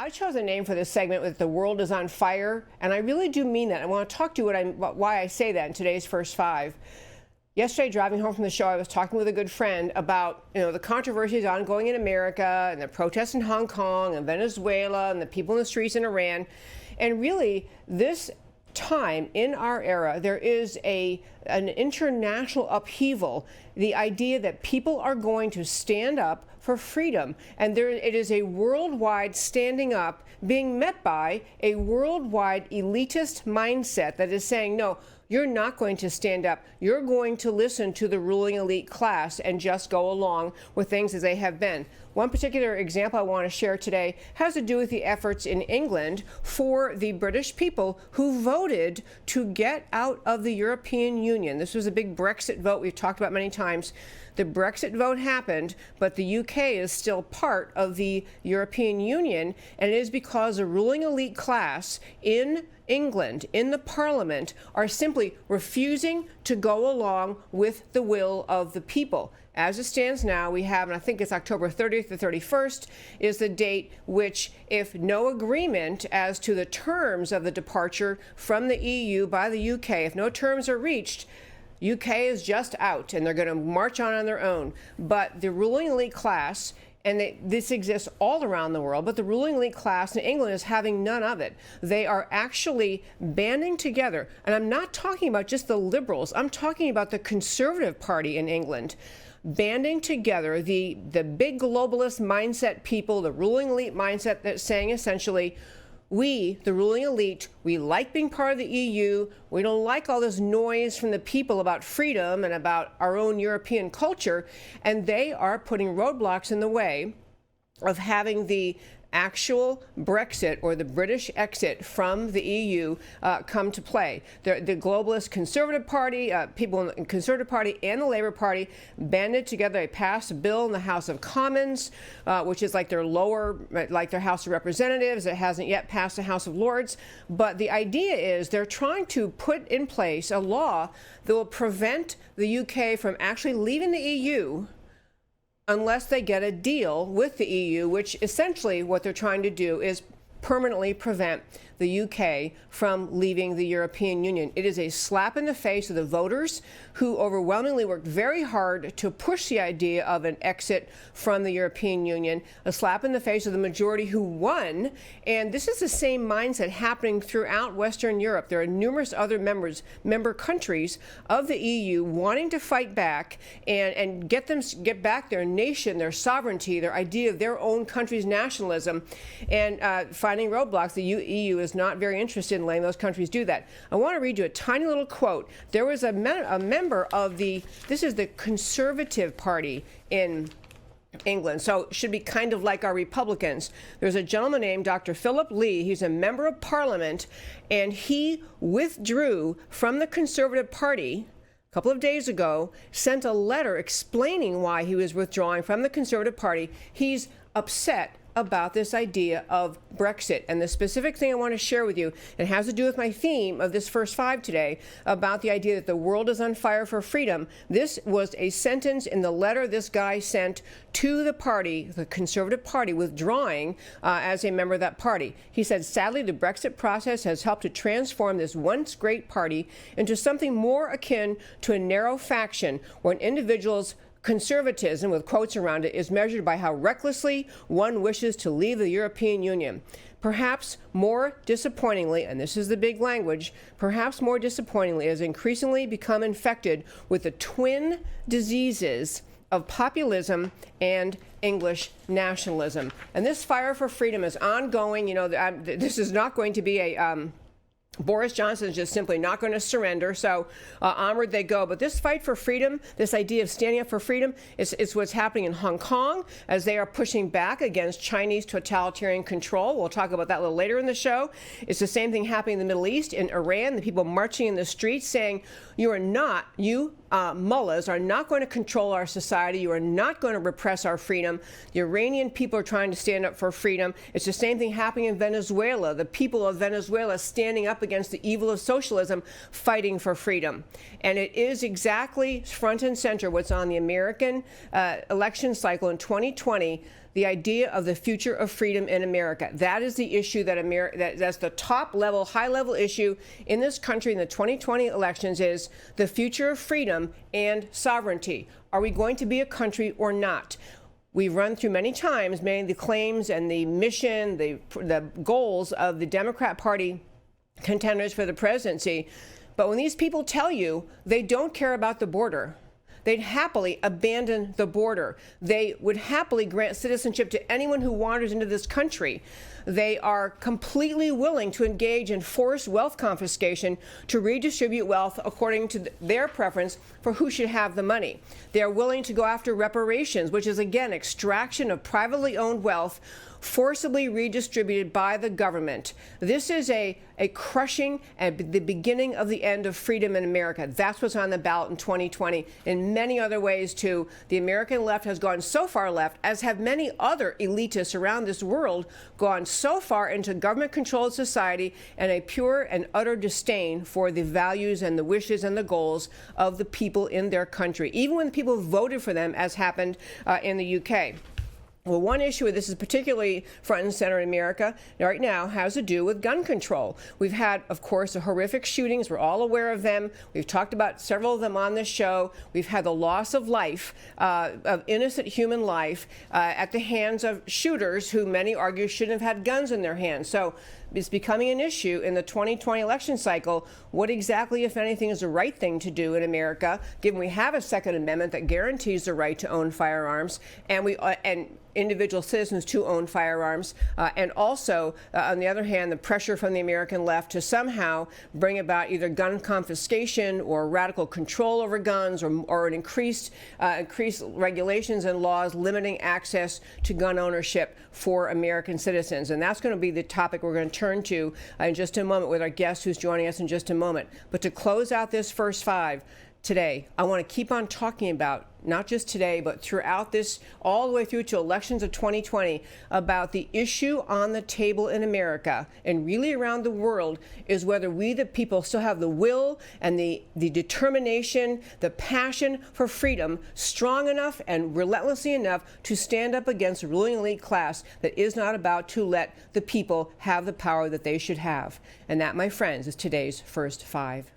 I chose a name for this segment with "The World is on Fire," and I really do mean that. I want to talk to you why I say that in today's First Five. Yesterday, driving home from the show, I was talking with a good friend about, the controversies ongoing in America and the protests in Hong Kong and Venezuela and the people in the streets in Iran. And really, this time in our era, there is an international upheaval. The idea that people are going to stand up for freedom, and it is a worldwide standing up, being met by a worldwide elitist mindset that is saying, no, you're not going to stand up. You're going to listen to the ruling elite class and just go along with things as they have been. One particular example I want to share today has to do with the efforts in England for the British people who voted to get out of the European Union. This was a big Brexit vote we've talked about many times. The Brexit vote happened, but the UK is still part of the European Union, and it is because the ruling elite class in England, in the Parliament, are simply refusing to go along with the will of the people. As it stands now, we have, and I think it's October 30th or 31st, is the date which, if no agreement as to the terms of the departure from the EU by the UK, if no terms are reached, UK is just out, and they're going to march on their own. But the ruling elite class, and this exists all around the world, but the ruling elite class in England is having none of it. They are actually banding together, and I'm not talking about just the Liberals, I'm talking about the Conservative Party in England, banding together the big globalist mindset people, the ruling elite mindset that's saying essentially, we, the ruling elite, we like being part of the EU. We don't like all this noise from the people about freedom and about our own European culture. And they are putting roadblocks in the way of having the actual Brexit or the British exit from the EU come to play. The globalist Conservative Party, people in the Conservative Party and the Labour Party banded together. They passed a bill in the House of Commons, which is like their House of Representatives. It hasn't yet passed the House of Lords. But the idea is they're trying to put in place a law that will prevent the UK from actually leaving the EU unless they get a deal with the EU, which essentially what they're trying to do is permanently prevent the UK from leaving the European Union. It is a slap in the face of the voters who overwhelmingly worked very hard to push the idea of an exit from the European Union, a slap in the face of the majority who won. And this is the same mindset happening throughout Western Europe. There are numerous other member countries of the EU wanting to fight back and get back their nation, their sovereignty, their idea of their own country's nationalism, and finding roadblocks. The EU is not very interested in letting those countries do that. I want to read you a tiny little quote. There was a member of this is the Conservative Party in England, so it should be kind of like our Republicans. There's a gentleman named Dr. Philip Lee. He's a member of Parliament, and he withdrew from the Conservative Party a couple of days ago, sent a letter explaining why he was withdrawing from the Conservative Party. He's upset about this idea of Brexit. And the specific thing I want to share with you, it has to do with my theme of this First Five today, about the idea that the world is on fire for freedom. This was a sentence in the letter this guy sent to the party, the Conservative Party, withdrawing as a member of that party. He said, sadly, the Brexit process has helped to transform this once great party into something more akin to a narrow faction where an individual's conservatism, with quotes around it, is measured by how recklessly one wishes to leave the European Union. Perhaps more disappointingly, and this is the big language, perhaps more disappointingly, has increasingly become infected with the twin diseases of populism and English nationalism. And this fire for freedom is ongoing. This is not going to be a Boris Johnson is just simply not going to surrender, so onward they go. But this fight for freedom, this idea of standing up for freedom, is what's happening in Hong Kong as they are pushing back against Chinese totalitarian control. We'll talk about that a little later in the show. It's the same thing happening in the Middle East, in Iran, the people marching in the streets saying, you mullahs are not going to control our society. You are not going to repress our freedom. The Iranian people are trying to stand up for freedom. It's the same thing happening in Venezuela. The people of Venezuela standing up up against the evil of socialism, fighting for freedom. And it is exactly front and center what's on the American election cycle in 2020, the idea of the future of freedom in America. That is the issue that's the top level, high level issue in this country in the 2020 elections, is the future of freedom and sovereignty. Are we going to be a country or not? We've run through many times many of the claims and the mission, the goals of the Democrat Party contenders for the presidency. But when these people tell you they don't care about the border, they'd happily abandon the border. They would happily grant citizenship to anyone who wanders into this country. They are completely willing to engage in forced wealth confiscation to redistribute wealth according to their preference for who should have the money. They are willing to go after reparations, which is, again, extraction of privately owned wealth forcibly redistributed by the government. This is a crushing and the beginning of the end of freedom in America. That's what's on the ballot in 2020. In many other ways, too, the American left has gone so far left, as have many other elitists around this world, gone so far into government-controlled society and a pure and utter disdain for the values and the wishes and the goals of the people in their country, even when people voted for them, as happened in the UK. Well, one issue of this is particularly front and center in America right now has to do with gun control. We've had, of course, the horrific shootings. We're all aware of them. We've talked about several of them on this show. We've had the loss of life, of innocent human life, at the hands of shooters who many argue shouldn't have had guns in their hands. So it's becoming an issue in the 2020 election cycle. What exactly, if anything, is the right thing to do in America, given we have a Second Amendment that guarantees the right to own firearms, and individual citizens to own firearms, and also, on the other hand, the pressure from the American left to somehow bring about either gun confiscation or radical control over guns, or an increased regulations and laws limiting access to gun ownership for American citizens. And that's going to be the topic we're going to turn to in just a moment with our guest who's joining us in just a moment. But to close out this first five today, I want to keep on talking about, not just today, but throughout this, all the way through to elections of 2020, about the issue on the table in America and really around the world is whether we, the people, still have the will and the determination, the passion for freedom strong enough and relentlessly enough to stand up against a ruling elite class that is not about to let the people have the power that they should have. And that, my friends, is today's first five.